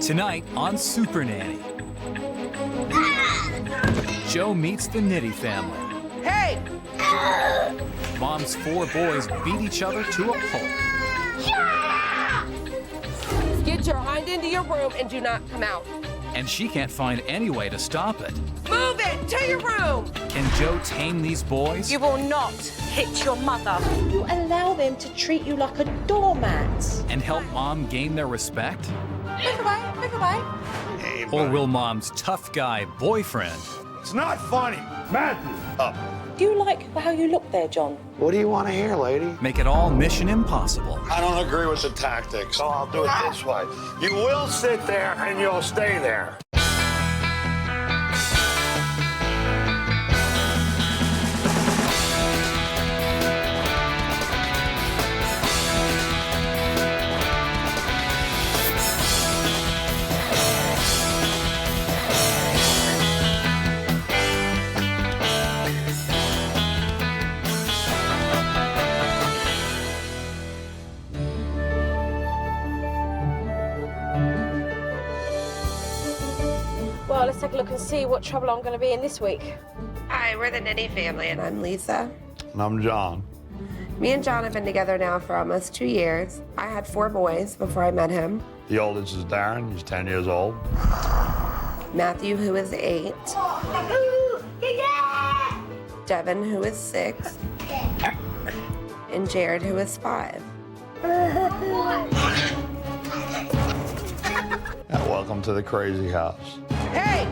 Tonight on Supernanny, Joe meets the Nitty family. Hey! Mom's 4 boys beat each other to a pulp. Get your hind into your room and do not come out. And she can't find any way to stop it. Move it to your room! Can Joe tame these boys? You will not hit your mother. You allow them to treat you like a doormat. And help Mom gain their respect? Move away, move away. Hey, Or buddy. will Mom's tough guy boyfriend It's not funny. Matthew, up. Do you like how you look there, John? What do you want to hear, lady? make it all mission impossible? I don't agree with the tactics, so I'll do it this way. You will sit there and you'll stay there. Well, let's take a look and see what trouble I'm going to be in this week. Hi, we're the Nitty family, and I'm Lisa. And I'm John. Me and John have been together now for almost 2 years. I had 4 boys before I met him. The oldest is Darren. He's 10 years old. Matthew, who is 8. Devin, who is 6. And Jared, who is 5. And welcome to the crazy house. Hey!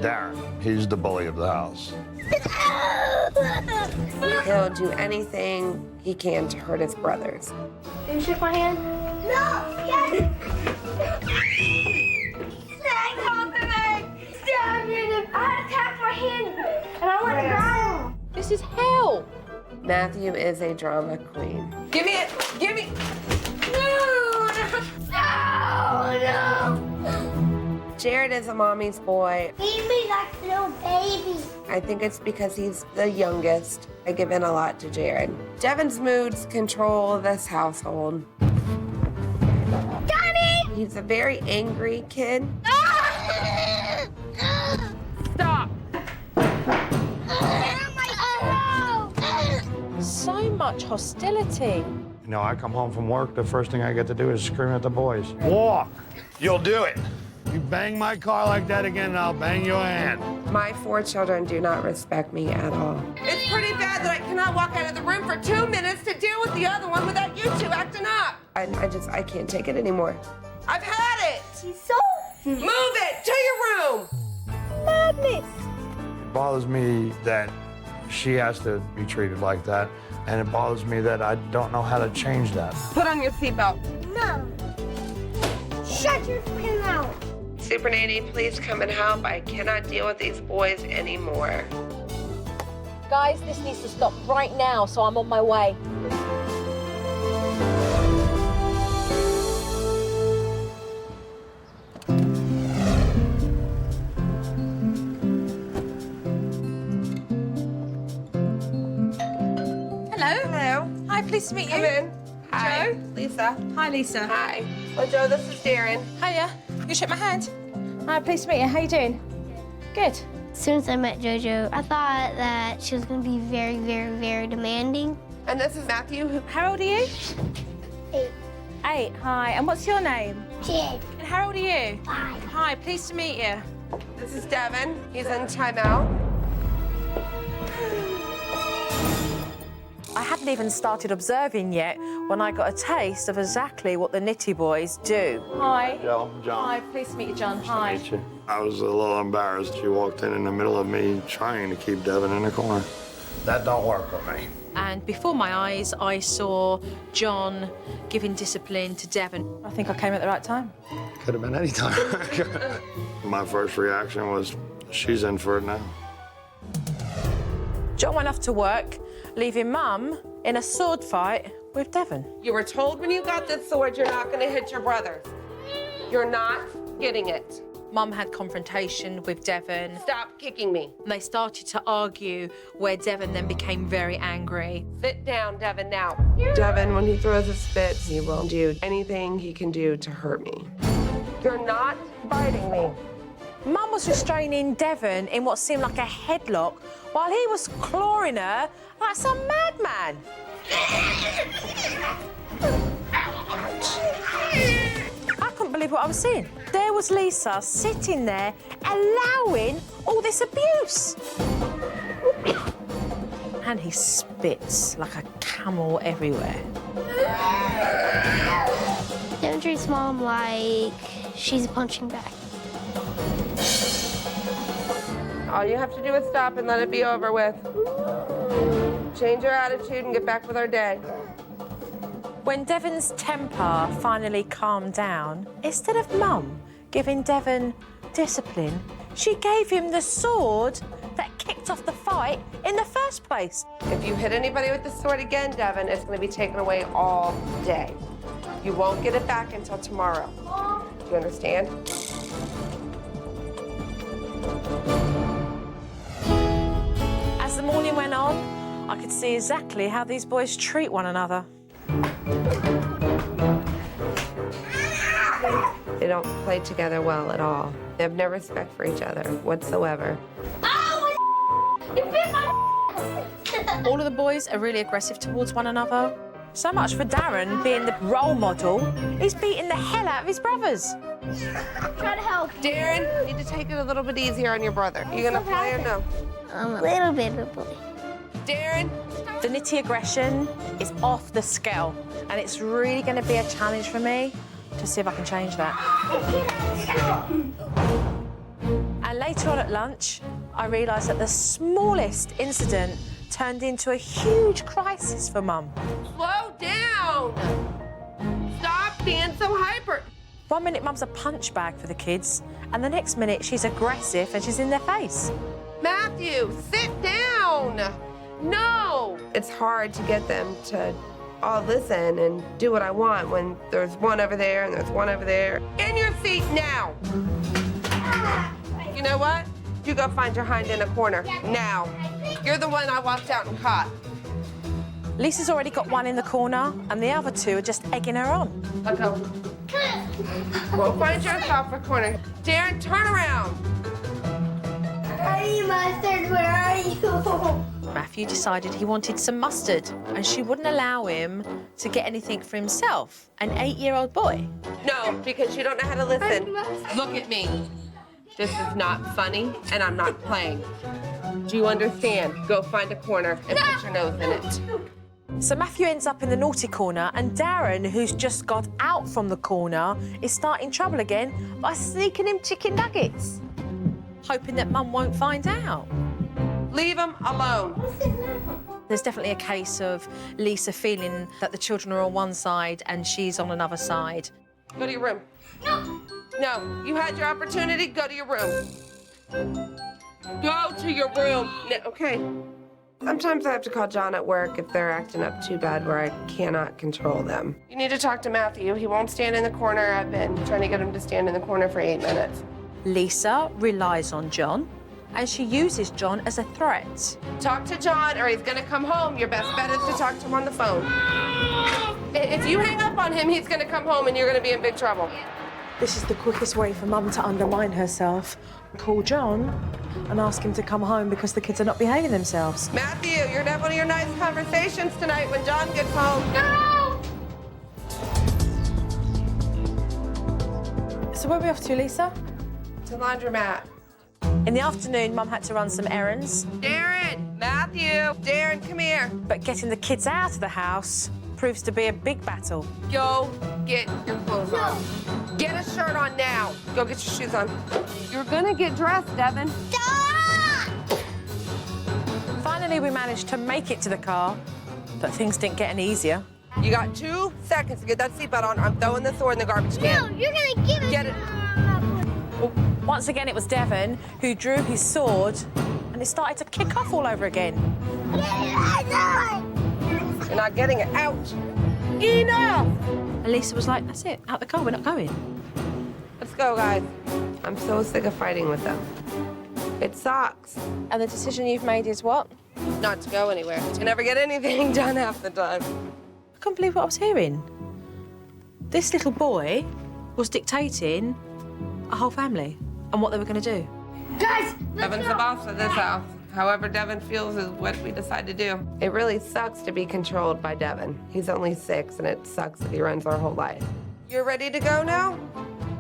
Darren, he's the bully of the house. He'll do anything he can to hurt his brothers. Can you shake my hand? No! Yes! Stay off of me! Stop it! I attacked my hand and I went down. This is hell. Matthew is a drama queen. Give me it! Give me! No! No! Jared is a mommy's boy. Leave me like a little baby. I think it's because he's the youngest. I give in a lot to Jared. Devin's moods control this household. Daddy! He's a very angry kid. Stop. Oh, So much hostility. You know, I come home from work, the first thing I get to do is scream at the boys. Walk! You'll do it. You bang my car like that again, and I'll bang your hand. My 4 children do not respect me at all. It's pretty bad that I cannot walk out of the room for 2 minutes to deal with the other one without you 2 acting up. I can't take it anymore. I've had it. she's so Move it to your room. madness. It bothers me that she has to be treated like that, and it bothers me that I don't know how to change that. Put on your seatbelt. No. Shut your freaking mouth. Supernanny, please come and help. I cannot deal with these boys anymore. Guys, this needs to stop right now, so I'm on my way. Hello. Hello. Hi, pleased to meet Come you. in. Hi. Joe? Lisa. Hi, Lisa. Hi. Well, Joe, this is Darren. Hiya. You shake my hand. Hi, pleased to meet you. How you doing? Good. As soon as I met JoJo, I thought that she was going to be very, very, very demanding. And this is Matthew. How old are you? 8. 8. Hi. And what's your name? Kid. And how old are you? 5. Hi. Pleased to meet you. This is Devin. He's in timeout. I hadn't even started observing yet when I got a taste of exactly what the Nitty boys do. Hi. Joe, John. Hi. Pleased to meet you, John. Hi. Meet you. I was a little embarrassed. She walked in the middle of me trying to keep Devin in the corner. That don't work with me. And before my eyes, I saw John giving discipline to Devon. I think I came at the right time. Could have been any time. My first reaction was, she's in for it now. John went off to work, leaving Mum in a sword fight with Devon. You were told when you got this sword you're not going to hit your brothers. You're not getting it. Mum had confrontation with Devon. Stop kicking me. And they started to argue, where Devon then became very angry. Sit down, Devon, now. Devon, when he throws his fits, he will do anything he can do to hurt me. You're not biting me. Mum was restraining Devon in what seemed like a headlock while he was clawing her like some madman. I couldn't believe what I was seeing. There was Lisa sitting there allowing all this abuse. And he spits like a camel everywhere. Devon treats Mom like she's a punching bag. All you have to do is stop and let it be over with. Change your attitude and get back with our day. When Devon's temper finally calmed down, instead of Mum giving Devon discipline, she gave him the sword that kicked off the fight in the first place. If you hit anybody with the sword again, Devon, it's going to be taken away all day. You won't get it back until tomorrow. Do you understand? As the morning went on, I could see exactly how these boys treat one another. They don't play together well at all. They have no respect for each other whatsoever. You bit my All of the boys are really aggressive towards one another. So much for Darren being the role model. He's beating the hell out of his brothers. Try to help. Darren, you need to take it a little bit easier on your brother. You gonna play or no? I'm a little bit of a bully. Darren? The nitty aggression is off the scale, and it's really going to be a challenge for me to see if I can change that. And later on at lunch, I realised that the smallest incident turned into a huge crisis for Mum. Slow down! Stop being so hyper. 1 minute Mum's a punch bag for the kids, and the next minute she's aggressive and she's in their face. Matthew, sit down! No! It's hard to get them to all listen and do what I want when there's one over there and there's one over there. In your seat now! You know what? You go find your hind in a corner, now. You're the one I walked out and caught. Lisa's already got one in the corner, and the other two are just egging her on. Let go. Go find yourself a corner. Darren, turn around! Honey Mustard, where are you? Matthew decided he wanted some mustard, and she wouldn't allow him to get anything for himself, an 8-year-old boy. No, because you don't know how to listen. Look at me. This is not funny, and I'm not playing. Do you understand? Go find a corner and put your nose in it. So Matthew ends up in the naughty corner, and Darren, who's just got out from the corner, is starting trouble again by sneaking him chicken nuggets, hoping that Mum won't find out. Leave him alone. There's definitely a case of Lisa feeling that the children are on one side and she's on another side. Go to your room. No. No, you had your opportunity. Go to your room. Go to your room. No, okay. Sometimes I have to call John at work if they're acting up too bad where I cannot control them. You need to talk to Matthew. He won't stand in the corner. I've been trying to get him to stand in the corner for 8 minutes. Lisa relies on John, and she uses John as a threat. Talk to John or he's gonna come home. Your best bet is to talk to him on the phone. If you hang up on him, he's gonna come home and you're gonna be in big trouble. This is the quickest way for Mum to undermine herself. Call John and ask him to come home because the kids are not behaving themselves. Matthew, you're gonna have one of your nice conversations tonight when John gets home. No. So where are we off to, Lisa? To laundromat. In the afternoon, Mum had to run some errands, Darren, Matthew, Darren, come here. but getting the kids out of the house proves to be a big battle. Go get your clothes on. Get a shirt on now. Go get your shoes on. You're gonna get dressed, Devin. Stop! Finally, we managed to make it to the car, but things didn't get any easier. You got 2 seconds to get that seatbelt on. I'm throwing the sword in the garbage No, can. you're gonna give it. Get it. Once again, it was Devon who drew his sword, and it started to kick off all over again. You're not getting it. Out. Enough. And Lisa was like, that's it, out the car, we're not going. Let's go, guys. I'm so sick of fighting with them. It sucks. And the decision you've made is what? Not to go anywhere. To never get anything done half the time. I can't believe what I was hearing. This little boy was dictating a whole family and what they were going to do. Guys, Devin's the boss of this house. However Devin feels is what we decide to do. It really sucks to be controlled by Devin. He's only 6, and it sucks that he runs our whole life. You're ready to go now?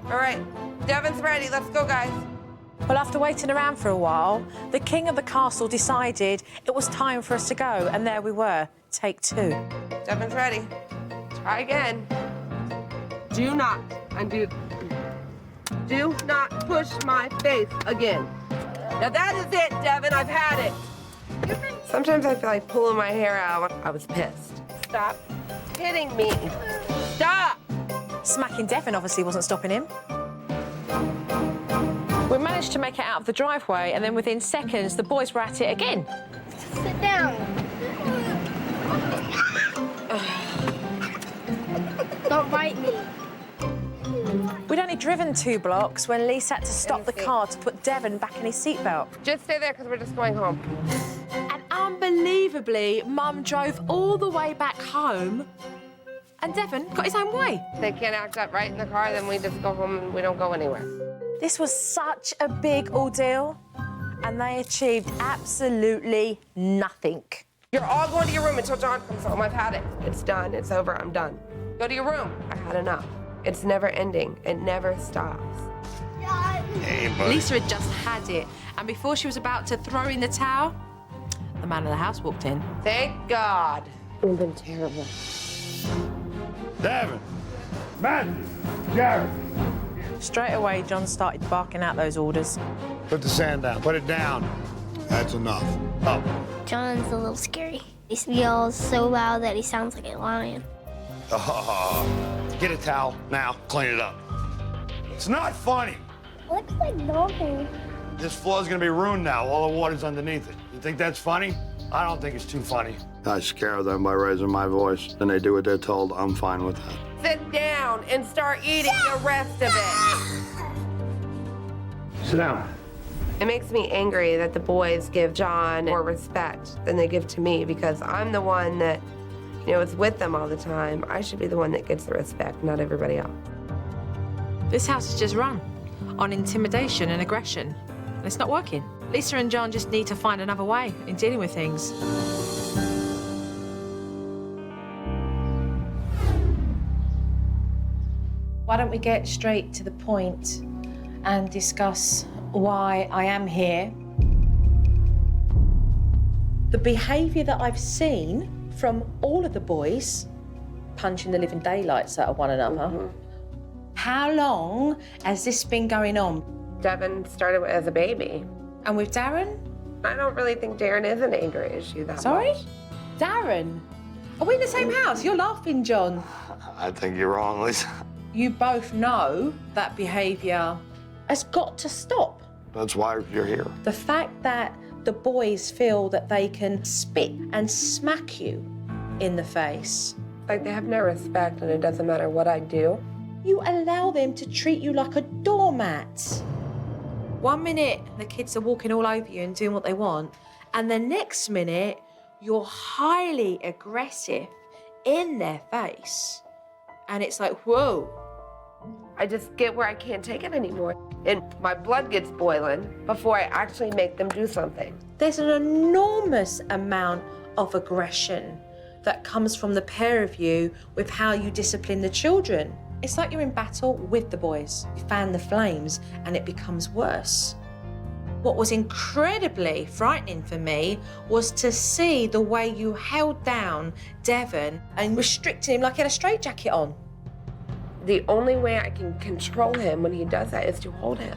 All right, Devin's ready. Let's go, guys. Well, after waiting around for a while, the king of the castle decided it was time for us to go, and there we were, take 2. Devin's ready. Try again. Do not undo. Do not push my face again. Now that is it, Devin. I've had it. Sometimes I feel like pulling my hair out. I was pissed. Stop hitting me. Stop. Smacking Devin obviously wasn't stopping him. We managed to make it out of the driveway, and then within seconds, the boys were at it again. sit down. Don't bite me. We'd only driven 2 blocks when Lisa had to stop the car to put Devin back in his seatbelt. Just stay there, because we're just going home. And unbelievably, Mum drove all the way back home, and Devin got his own way. They can't act up right in the car, then we just go home and we don't go anywhere. This was such a big ordeal, and they achieved absolutely nothing. You're all going to your room until John comes home. I've had it. It's done. It's over. I'm done. Go to your room. I had enough. It's never ending. It never stops. Hey, buddy. Lisa had just had it, and before she was about to throw in the towel, the man of the house walked in. Thank God. It's been terrible. Devin, Matthew, Jared. Straight away, John started barking out those orders. Put the sand down. Put it down. That's enough. Up. John's a little scary. He yells so loud that he sounds like a lion. Get a towel now. Clean it up. It's not funny. Looks like nothing. This floor's gonna be ruined now. All the water's underneath it. You think that's funny? I don't think it's too funny. I scare them by raising my voice. Then they do what they're told. I'm fine with that. Sit down and start eating the rest of it. Sit down. It makes me angry that the boys give John more respect than they give to me, because I'm the one that, is with them all the time. I should be the one that gets the respect, not everybody else. This house is just run on intimidation and aggression, and it's not working. Lisa and John just need to find another way in dealing with things. Why don't we get straight to the point and discuss why I am here? The behaviour that I've seen from all of the boys, punching the living daylights out of one another. Mm-hmm. How long has this been going on? Devin started as a baby. And with Darren? I don't really think Darren is an anger issue that Sorry? much. Darren? Are we in the same house? You're laughing, John. I think you're wrong, Lisa. You both know that behaviour has got to stop. That's why you're here. The fact that the boys feel that they can spit and smack you in the face. Like they have no respect, and it doesn't matter what I do. You allow them to treat you like a doormat. 1 minute, the kids are walking all over you and doing what they want, and the next minute, you're highly aggressive in their face. And it's like, whoa. I just get where I can't take it anymore. And my blood gets boiling before I actually make them do something. There's an enormous amount of aggression that comes from the pair of you with how you discipline the children. It's like you're in battle with the boys. You fan the flames and it becomes worse. What was incredibly frightening for me was to see the way you held down Devin and restricted him like he had a straitjacket on. The only way I can control him when he does that is to hold him.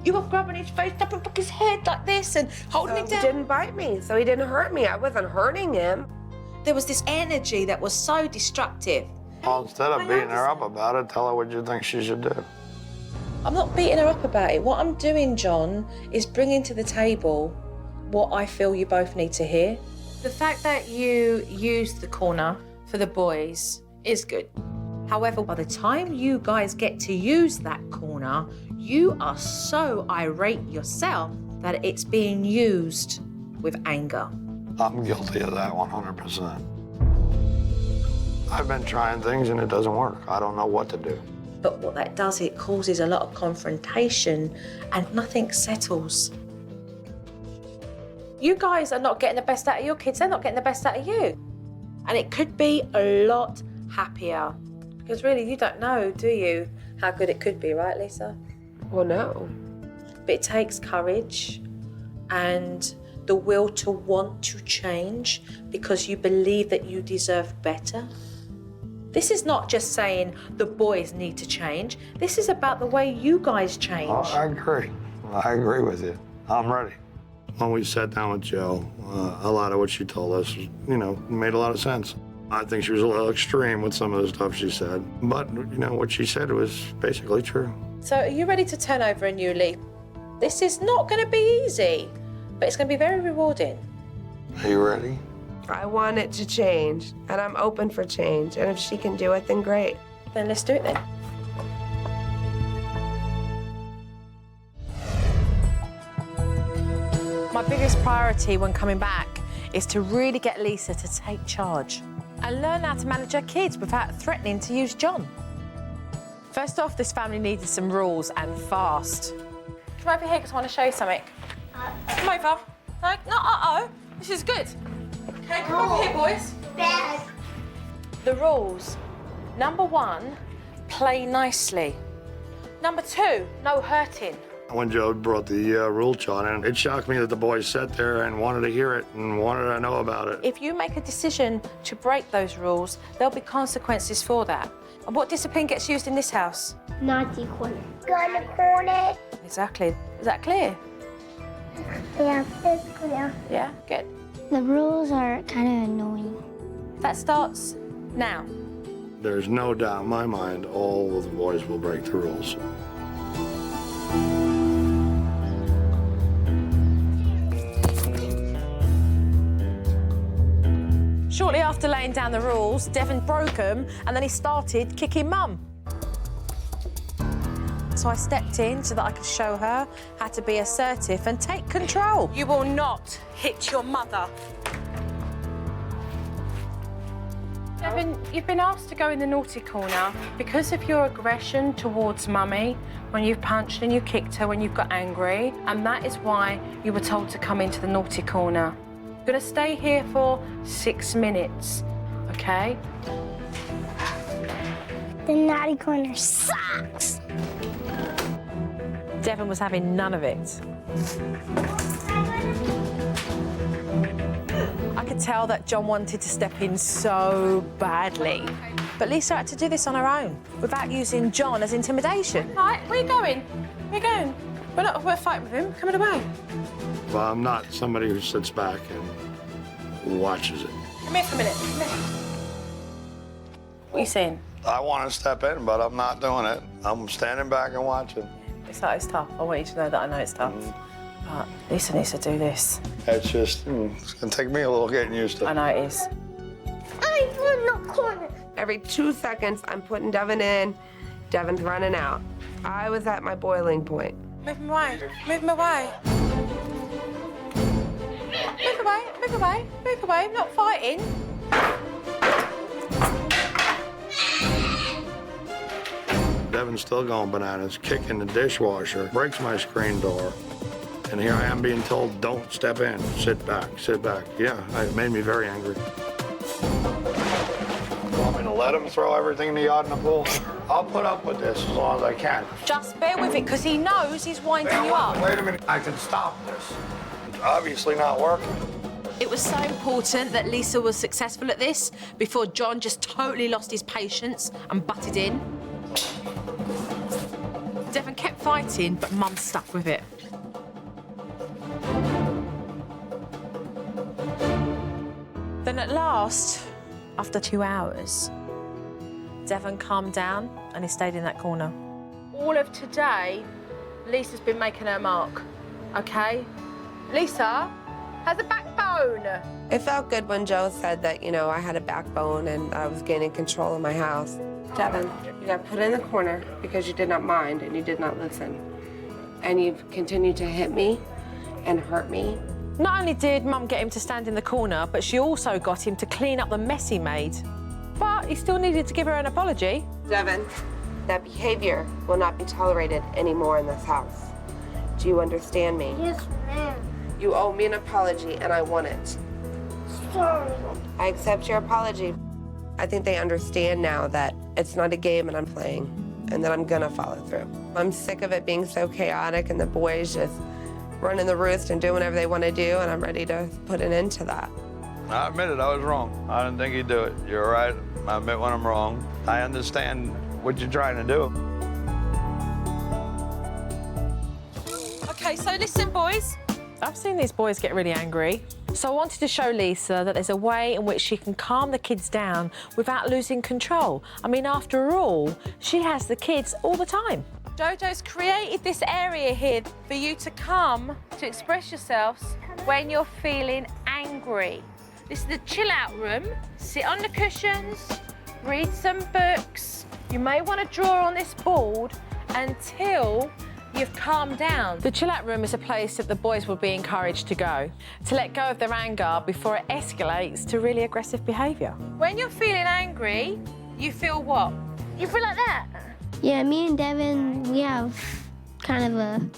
You were grabbing his face up and his head like this and holding him down. He didn't bite me, so he didn't hurt me. I wasn't hurting him. There was this energy that was so destructive. Well, instead of beating her up about it, tell her what you think she should do. I'm not beating her up about it. What I'm doing, John, is bringing to the table what I feel you both need to hear. The fact that you used the corner for the boys is good. However, by the time you guys get to use that corner, you are so irate yourself that it's being used with anger. I'm guilty of that 100%. I've been trying things and it doesn't work. I don't know what to do. But what that does, it causes a lot of confrontation and nothing settles. You guys are not getting the best out of your kids, they're not getting the best out of you. And it could be a lot happier. Because really, you don't know, do you, how good it could be, right, Lisa? Well, no. But it takes courage and the will to want to change because you believe that you deserve better. This is not just saying the boys need to change. This is about the way you guys change. Oh, I agree. I agree with you. I'm ready. When we sat down with Joe, a lot of what she told us, made a lot of sense. I think she was a little extreme with some of the stuff she said. But, what she said was basically true. So are you ready to turn over a new leaf? This is not going to be easy, but it's going to be very rewarding. Are you ready? I want it to change, and I'm open for change. And if she can do it, then great. Then let's do it then. My biggest priority when coming back is to really get Lisa to take charge and learn how to manage her kids without threatening to use John. First off, this family needed some rules and fast. Come over here because I want to show you something. Come over. No, not uh-oh. This is good. Okay, come over here, boys. Bad. The rules. Number 1, play nicely. Number 2, no hurting. When Joe brought the rule chart in, it shocked me that the boys sat there and wanted to hear it and wanted to know about it. If you make a decision to break those rules, there'll be consequences for that. And what discipline gets used in this house? Naughty corner. Gonna corner. Exactly. Is that clear? Yeah, it's clear. Yeah, good. The rules are kind of annoying. That starts now. There's no doubt in my mind all of the boys will break the rules. Shortly after laying down the rules, Devon broke them and then he started kicking Mum. So I stepped in so that I could show her how to be assertive and take control. You will not hit your mother. Devon, you've been asked to go in the naughty corner because of your aggression towards Mummy when you've punched and you kicked her when you've got angry, and that is why you were told to come into the naughty corner. You're gonna stay here for 6 minutes, okay? The naughty corner sucks. Devon was having none of it. I could tell that John wanted to step in so badly. But Lisa had to do this on her own, without using John as intimidation. Right, where are you going? Where are you going? We're fighting with him. Coming away. But I'm not somebody who sits back and watches it. Come here for a minute. Come here. What are you saying? I want to step in, but I'm not doing it. I'm standing back and watching. It's tough. I want you to know that I know it's tough. But Lisa needs to do this. It's just, it's going to take me a little getting used to. I know it is. I'm in the corner. Every 2 seconds, I'm putting Devon in. Devon's running out. I was at my boiling point. Move him away. Move him away. Move away. Move away. Move away. I'm not fighting. Devon's still going bananas, kicking the dishwasher, breaks my screen door. And here I am being told, don't step in, sit back, sit back. Yeah, it made me very angry. Want me to let him throw everything in the yard in the pool? I'll put up with this as long as I can. Just bear with it, because he knows he's winding you up. Wait a minute, I can stop this. It's obviously not working. It was so important that Lisa was successful at this before John just totally lost his patience and butted in. Devon kept fighting, but Mum stuck with it. Then at last, after 2 hours, Devon calmed down and he stayed in that corner. All of today, Lisa's been making her mark, okay? Lisa has a backbone. It felt good when Joe said that, I had a backbone and I was gaining control of my house. Devin, you got put in the corner because you did not mind and you did not listen. And you've continued to hit me and hurt me. Not only did Mum get him to stand in the corner, but she also got him to clean up the mess he made. But he still needed to give her an apology. Devin, that behavior will not be tolerated anymore in this house. Do you understand me? Yes, ma'am. You owe me an apology and I want it. Sorry. I accept your apology. I think they understand now that it's not a game and I'm playing and that I'm gonna follow through. I'm sick of it being so chaotic and the boys just running the roost and doing whatever they want to do, and I'm ready to put an end to that. I admit it, I was wrong. I didn't think he'd do it. You're right. I admit when I'm wrong. I understand what you're trying to do. Okay, so listen, boys. I've seen these boys get really angry. So I wanted to show Lisa that there's a way in which she can calm the kids down without losing control. I mean, after all, she has the kids all the time. Jojo's created this area here for you to come to express yourselves when you're feeling angry. This is the chill out room. Sit on the cushions, read some books. You may want to draw on this board until you've calmed down. The chill out room is a place that the boys will be encouraged to go, to let go of their anger before it escalates to really aggressive behaviour. When you're feeling angry, you feel what? You feel like that? Yeah, me and Devin, we have kind of a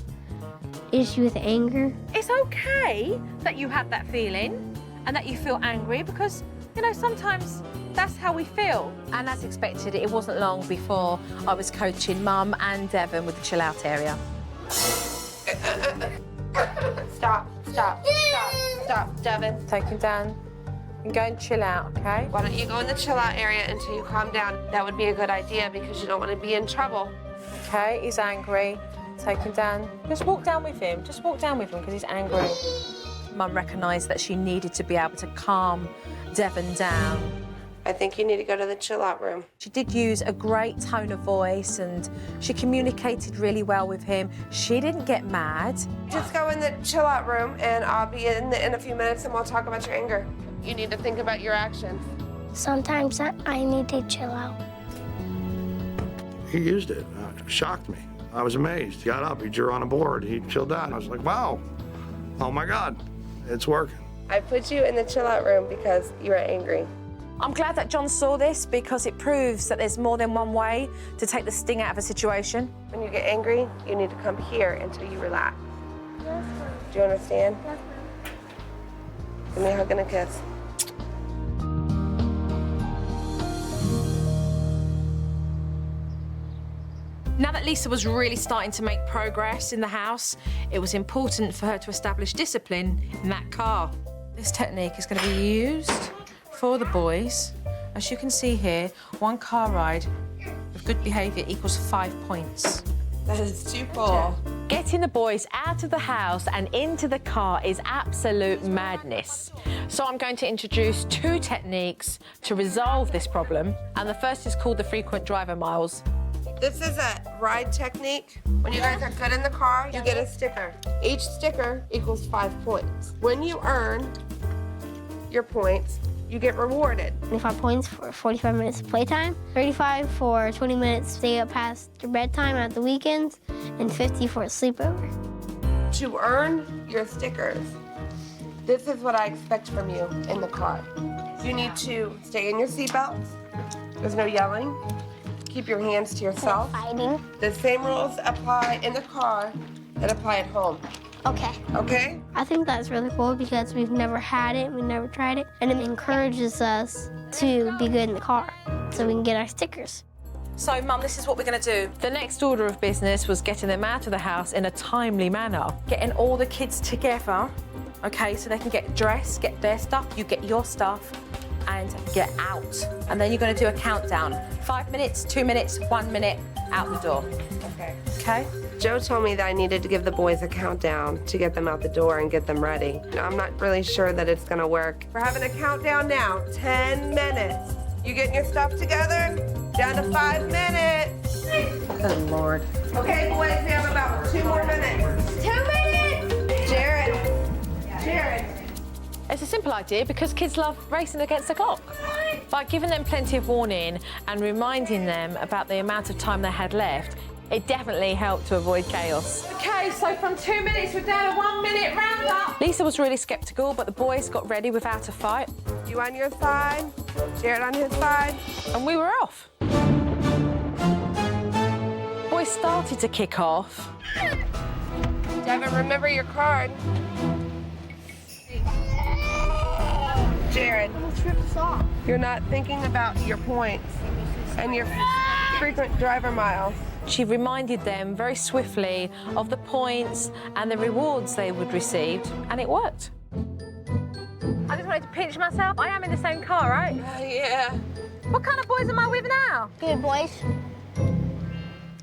issue with anger. It's okay that you have that feeling and that you feel angry because, you know, sometimes that's how we feel. And as expected, it wasn't long before I was coaching Mum and Devin with the chill out area. Stop, Devin. Take him down and go and chill out, okay? Why don't you go in the chill out area until you calm down? That would be a good idea because you don't want to be in trouble. Okay, he's angry. Take him down. Just walk down with him. Just walk down with him because he's angry. Mum recognised that she needed to be able to calm Devin down. I think you need to go to the chill out room. She did use a great tone of voice and she communicated really well with him. She didn't get mad. Just go in the chill out room and I'll be in a few minutes and we'll talk about your anger. You need to think about your actions. Sometimes I need to chill out. He used it. Shocked me. I was amazed. He got up, he drew on a board, he chilled out. I was like, wow, oh my God, it's working. I put you in the chill out room because you were angry. I'm glad that John saw this because it proves that there's more than one way to take the sting out of a situation. When you get angry, you need to come here until you relax. Yes, ma'am. Do you understand? Yes, ma'am. Give me a hug and a kiss. Now that Lisa was really starting to make progress in the house, it was important for her to establish discipline in that car. This technique is going to be used for the boys. As you can see here, one car ride with good behaviour equals 5 points. That is too cool. Getting the boys out of the house and into the car is absolute madness. So I'm going to introduce 2 techniques to resolve this problem. And the first is called the frequent driver miles. This is a ride technique. When you guys are good in the car, you get a sticker. Each sticker equals 5 points. When you earn your points, you get rewarded. 25 points for 45 minutes of playtime, 35 for 20 minutes stay up past your bedtime at the weekends, and 50 for a sleepover. To earn your stickers, this is what I expect from you in the car. You need to stay in your seatbelts. There's no yelling. Keep your hands to yourself. Fighting. The same rules apply in the car that apply at home. Okay. Okay? I think that's really cool because we've never had it, we've never tried it, and it encourages us to be good in the car so we can get our stickers. So, Mum, this is what we're going to do. The next order of business was getting them out of the house in a timely manner. Getting all the kids together, okay, so they can get dressed, get their stuff, you get your stuff, and get out. And then you're going to do a countdown. 5 minutes, 2 minutes, 1 minute, out the door. Okay. Okay? Joe told me that I needed to give the boys a countdown to get them out the door and get them ready. I'm not really sure that it's gonna work. We're having a countdown now, 10 minutes. You getting your stuff together? Down to 5 minutes. Good Lord. Okay, boys, we have about 2 more minutes. 2 minutes! Jared, It's a simple idea because kids love racing against the clock. By giving them plenty of warning and reminding them about the amount of time they had left, it definitely helped to avoid chaos. OK, so from 2 minutes, we're down to 1 minute roundup. Lisa was really sceptical, but the boys got ready without a fight. You on your side, Jared on his side. And we were off. Boys started to kick off. Devin, remember your card. Jared, you're not thinking about your points and your frequent driver miles. She reminded them very swiftly of the points and the rewards they would receive, and it worked. I just wanted to pinch myself. I am in the same car, right? Yeah. What kind of boys am I with now? Good boys.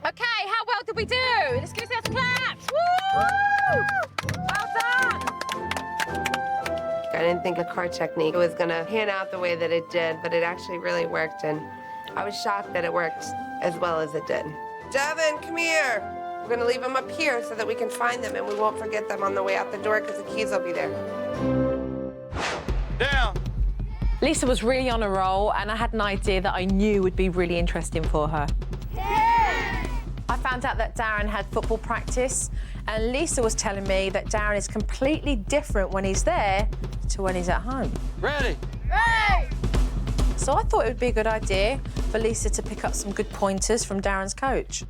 OK, how well did we do? Let's give ourselves claps. Woo! Well done. I didn't think a car technique was gonna pan out the way that it did, but it actually really worked, and I was shocked that it worked as well as it did. Devin, come here. We're gonna leave them up here so that we can find them and we won't forget them on the way out the door because the keys will be there. Down. Lisa was really on a roll, and I had an idea that I knew would be really interesting for her. I found out that Darren had football practice, and Lisa was telling me that Darren is completely different when he's there to when he's at home. Ready. So I thought it would be a good idea for Lisa to pick up some good pointers from Darren's coach.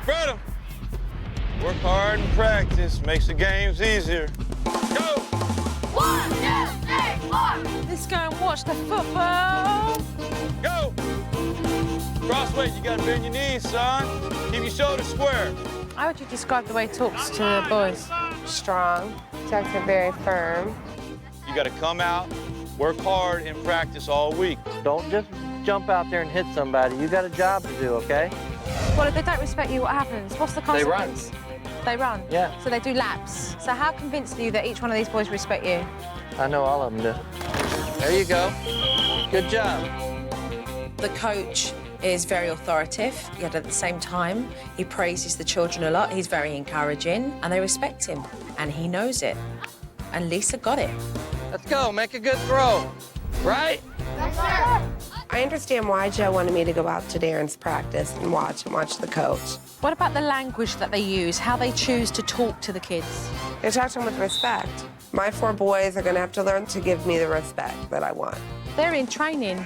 Spread 'em. Work hard and practice makes the games easier. Go. 1, 2, 3, 4. Let's go and watch the football. Go. Cross weight, you gotta bend your knees, son. Keep your shoulders square. How would you describe the way he talks to the boys? Strong, tucks are very firm. You gotta come out, work hard, and practice all week. Don't just jump out there and hit somebody. You got a job to do, okay? Well, if they don't respect you, what happens? What's the They run. consequence? They run? Yeah. So they do laps. So how convinced are you that each one of these boys respect you? I know all of them do. There you go. Good job. The coach is very authoritative, yet at the same time, he praises the children a lot. He's very encouraging, and they respect him, and he knows it. And Lisa got it. Let's go. Make a good throw. Right? I understand why Joe wanted me to go out to Darren's practice and watch the coach. What about the language that they use, how they choose to talk to the kids? They talk to them with respect. My 4 boys are gonna have to learn to give me the respect that I want. They're in training,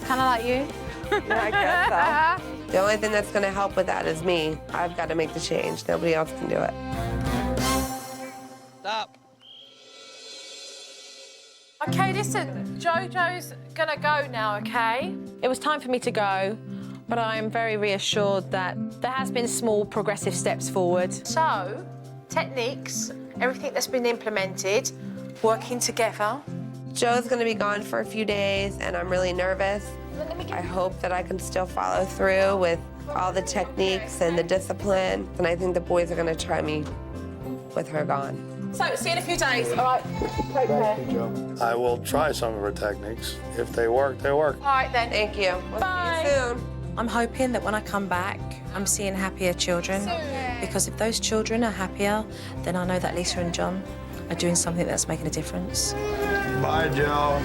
kind of like you. Yeah, I guess so. The only thing that's gonna help with that is me. I've got to make the change. Nobody else can do it. Stop. Okay, listen, Jojo's gonna go now, okay? It was time for me to go, but I am very reassured that there has been small progressive steps forward. So, techniques, everything that's been implemented, working together. Joe's gonna be gone for a few days, and I'm really nervous. I hope that I can still follow through with all the techniques and the discipline, and I think the boys are gonna try me with her gone. So, see you in a few days, all right? Take care. I will try some of her techniques. If they work, they work. All right, then. Thank you. We'll Bye. see you soon. I'm hoping that when I come back, I'm seeing happier children. Because if those children are happier, then I know that Lisa and John are doing something that's making a difference. Bye, Joe.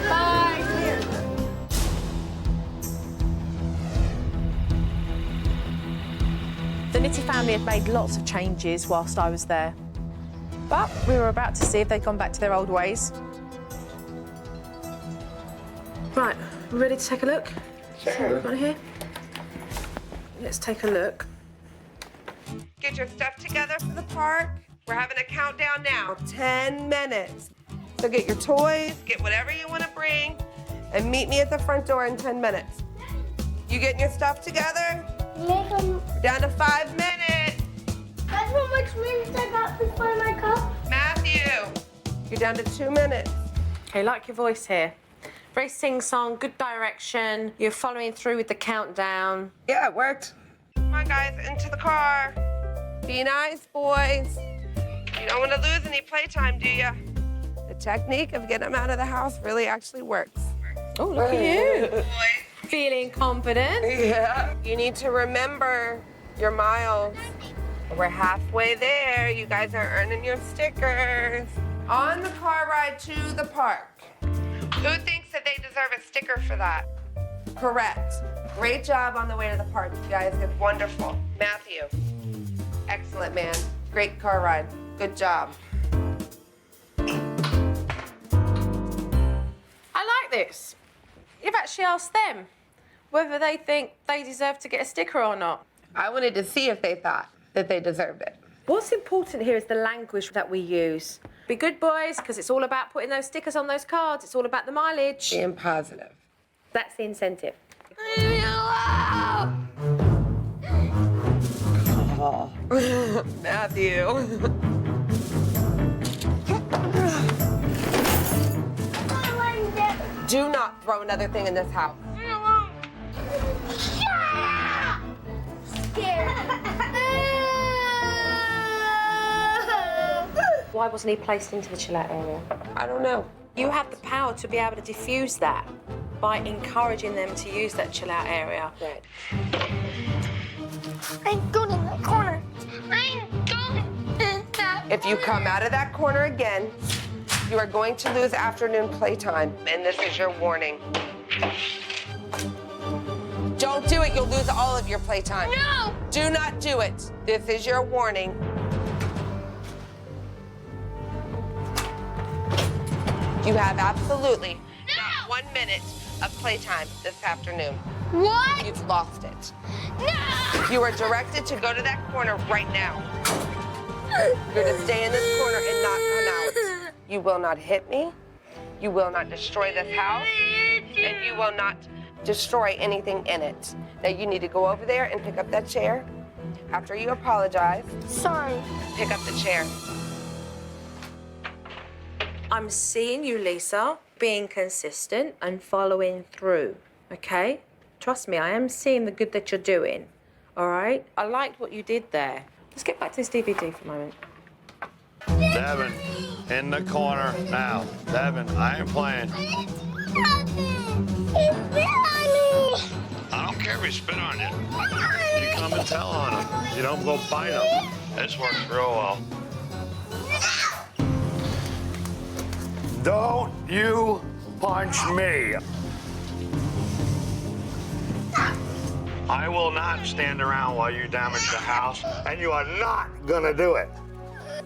The Nitti family had made lots of changes whilst I was there. But we were about to see if they'd gone back to their old ways. Right, we ready to take a look? Sure. Right here. Let's take a look. Get your stuff together for the park. We're having a countdown now. 10 minutes. So get your toys, get whatever you want to bring, and meet me at the front door in 10 minutes. You getting your stuff together? Make Down to 5 minutes. That's how much minutes I got before my cup. Matthew, you're down to 2 minutes. Okay, like your voice here. Very sing-song, good direction. You're following through with the countdown. Yeah, it worked. Come on, guys, into the car. Be nice, boys. You don't want to lose any playtime, do you? The technique of getting them out of the house really actually works. Oh, look at you. Feeling confident. Yeah. You need to remember your miles. We're halfway there. You guys are earning your stickers. On the car ride to the park. Who thinks that they deserve a sticker for that? Correct. Great job on the way to the park, you guys. It's wonderful. Matthew. Excellent, man. Great car ride. Good job. I like this. You've actually asked them whether they think they deserve to get a sticker or not. I wanted to see if they thought that they deserved it. What's important here is the language that we use. Be good boys, because it's all about putting those stickers on those cards. It's all about the mileage. Being positive. That's the incentive. Oh. Matthew. Do not throw another thing in this house. Why wasn't he placed into the chill-out area? I don't know. You have the power to be able to diffuse that by encouraging them to use that chill-out area. Right. I'm going in the corner. I'm going in that. If you come out of that corner again, you are going to lose afternoon playtime, and this is your warning. Don't do it, you'll lose all of your playtime. No! Do not do it. This is your warning. You have absolutely not 1 minute of playtime this afternoon. What? You've lost it. No! You are directed to go to that corner right now. You're to stay in this corner and not come out. You will not hit me. You will not destroy this house. And you will not destroy anything in it. Now you need to go over there and pick up that chair. After you apologize, Sorry. pick up the chair. I'm seeing you, Lisa, being consistent and following through, okay? Trust me, I am seeing the good that you're doing, all right? I liked what you did there. Let's get back to this DVD for a moment. Devin, in the corner now. Devin, I ain't playing. I don't care if he spit on you. You come and tell on him. You don't go bite him. This works real well. Don't you punch me. I will not stand around while you damage the house, and you are not gonna do it.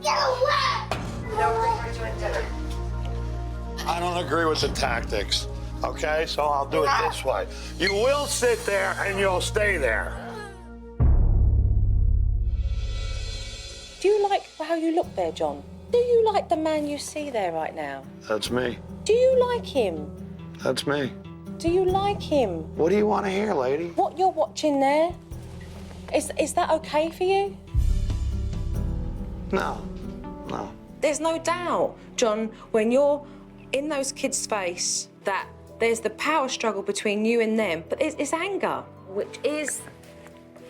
No refrigerator dinner. I don't agree with the tactics, okay? So I'll do it this way. You will sit there and you'll stay there. Do you like how you look there, John? Do you like the man you see there right now? That's me. Do you like him? That's me. Do you like him? What do you want to hear, lady? What you're watching there, is that okay for you? No. There's no doubt, John, when you're in those kids' face, that there's the power struggle between you and them, but it's anger, which is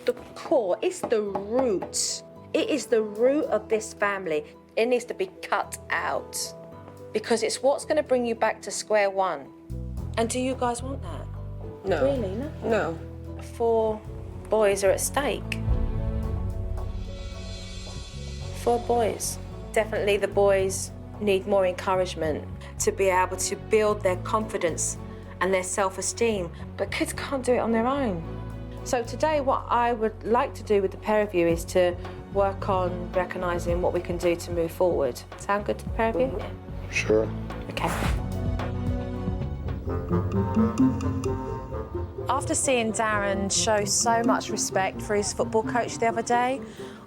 the core, it's the root. It is the root of this family. It needs to be cut out because it's what's going to bring you back to square one. And do you guys want that? No. Really, no? No. 4 boys are at stake. 4 boys. Definitely the boys need more encouragement to be able to build their confidence and their self-esteem, but kids can't do it on their own. So today what I would like to do with the pair of you is to work on recognising what we can do to move forward. Sound good to the pair of you? Sure. Okay. After seeing Darren show so much respect for his football coach the other day,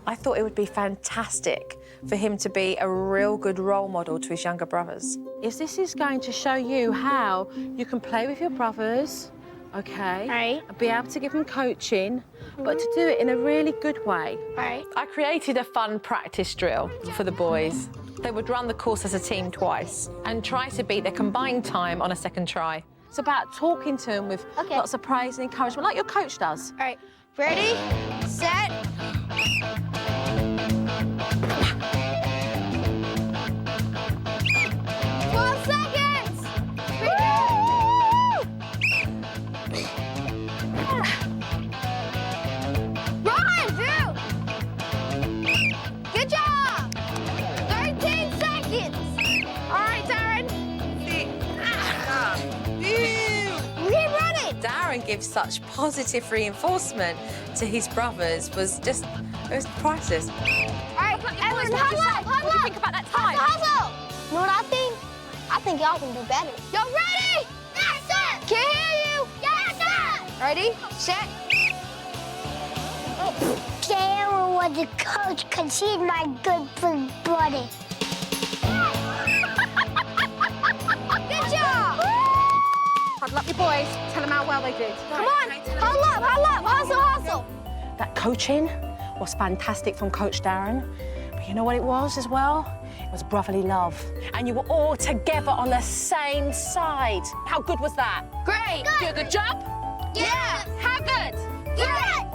I thought it would be fantastic for him to be a real good role model to his younger brothers. If this is going to show you how you can play with your brothers, okay? Right. And be able to give them coaching, but to do it in a really good way. Right. I created a fun practice drill for the boys. They would run the course as a team twice and try to beat their combined time on a second try. It's about talking to them with lots of praise and encouragement, like your coach does. All right. Ready, set. 12 seconds. Run, Drew. Good job. 13 seconds. Darren gives such positive reinforcement to his brothers was just, it was priceless. All right, everyone, huddle up. What do you think about that time? Hustle. You know what I think? I think y'all can do better. Y'all ready? Yes, sir. Can't hear you. Yes, sir. Ready, set. Darren was the coach because he's my good big buddy. Good job. Huddle up your boys. Tell them how well they did. Come on, huddle up, hustle. That coaching was fantastic from Coach Darren. But you know what it was as well? It was brotherly love. And you were all together on the same side. How good was that? Great. Do a good job? Yeah. How good? Yeah.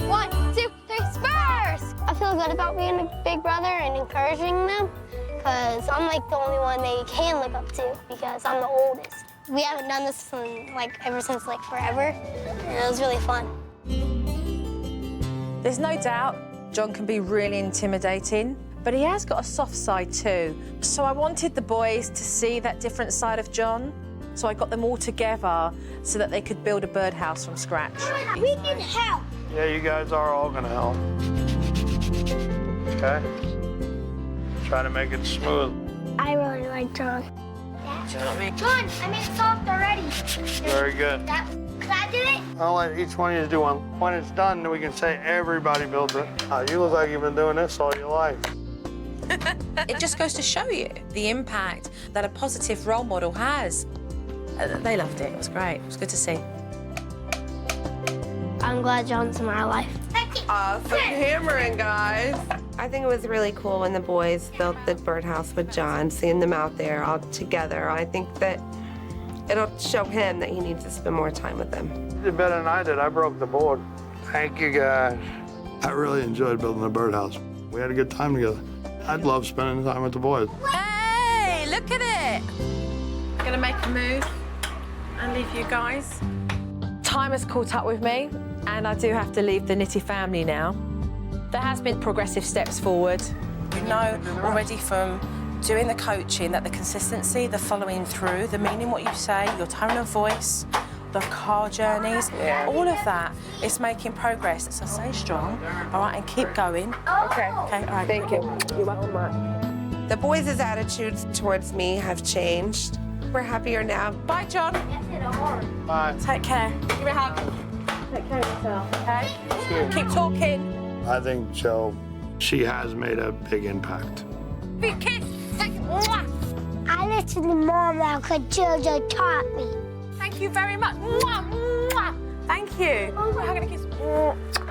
1, 2, 3, Spurs! I feel good about being a big brother and encouraging them because I'm like the only one they can look up to because I'm the oldest. We haven't done this ever since forever, and it was really fun. There's no doubt John can be really intimidating, but he has got a soft side too. So I wanted the boys to see that different side of John. So I got them all together so that they could build a birdhouse from scratch. We can help. Yeah, you guys are all gonna help. Okay? Try to make it smooth. I really like John. Do you know what I mean? John, I made it soft already. Very good. Could I do it? I'll let each one of you do one. When it's done, then we can say everybody builds it. You look like you've been doing this all your life. It just goes to show you the impact that a positive role model has. They loved it. It was great. It was good to see. I'm glad John's in my life. Awesome hammering, guys. I think it was really cool when the boys built the birdhouse with John, seeing them out there all together. I think that it'll show him that he needs to spend more time with them. You did better than I did. I broke the board. Thank you, guys. I really enjoyed building the birdhouse. We had a good time together. I'd love spending time with the boys. Hey, look at it. I'm gonna make a move and leave you guys. Time has caught up with me, and I do have to leave the Nitty family now. There has been progressive steps forward. We know already from doing the coaching that the consistency, the following through, the meaning what you say, your tone of voice, the car journeys, all of that is making progress. So stay strong, all right, and keep going. Okay. Okay, all right. Thank you. You're welcome. The boys' attitudes towards me have changed. We're happier now. Bye, John. Bye. Take care. Give me a hug. Take care of yourself, okay? Keep talking. I think Joe, she has made a big impact. Big kiss. I listened to Mom now because Jojo taught me. Thank you very much. Thank you. We're having a kiss.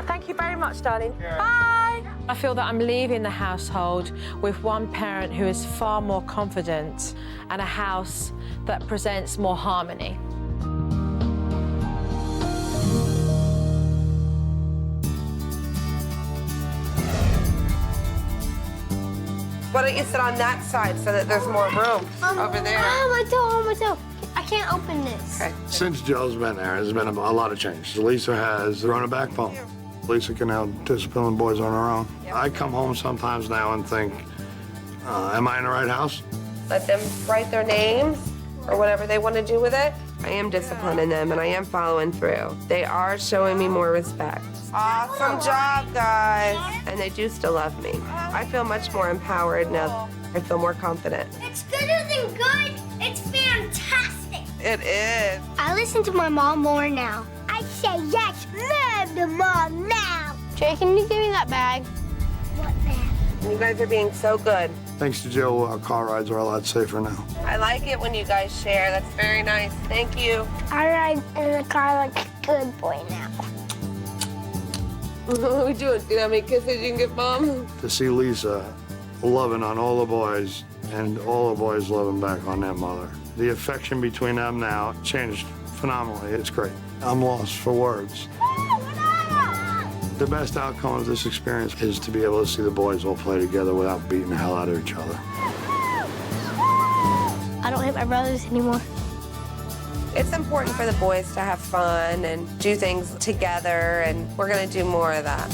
Thank you very much, darling. Bye. I feel that I'm leaving the household with one parent who is far more confident and a house that presents more harmony. Why don't you sit on that side so that there's more room over there? My toe. I can't open this. Okay. Since Joe's been there, there's been a lot of change. Lisa has grown a backbone. Lisa can now discipline boys on her own. Yep. I come home sometimes now and think, am I in the right house? Let them write their names or whatever they want to do with it. I am disciplining them and I am following through. They are showing me more respect. Awesome job, guys. And they do still love me. I feel much more empowered now. I feel more confident. It's gooder than good. It's fantastic. It is. I listen to my mom more now. I say yes, ma'am, to Mom now. Jay, can you give me that bag? What bag? You guys are being so good. Thanks to Joe, our car rides are a lot safer now. I like it when you guys share. That's very nice. Thank you. I ride in the car like a good boy now. What are we doing? See how many kisses you can give Mom? To see Lisa loving on all the boys and all the boys loving back on their mother. The affection between them now changed phenomenally. It's great. I'm lost for words. The best outcome of this experience is to be able to see the boys all play together without beating the hell out of each other. I don't hit my brothers anymore. It's important for the boys to have fun and do things together, and we're going to do more of that.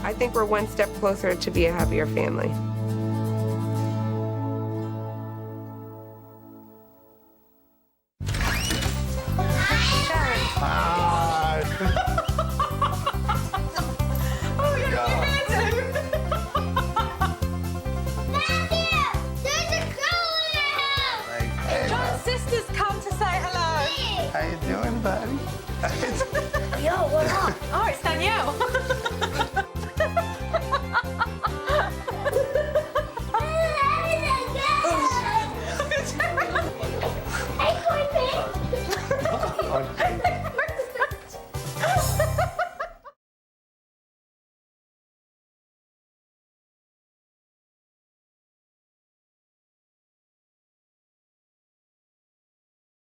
I think we're one step closer to be a happier family. everybody. Yo, what up? Oh, it's Danielle.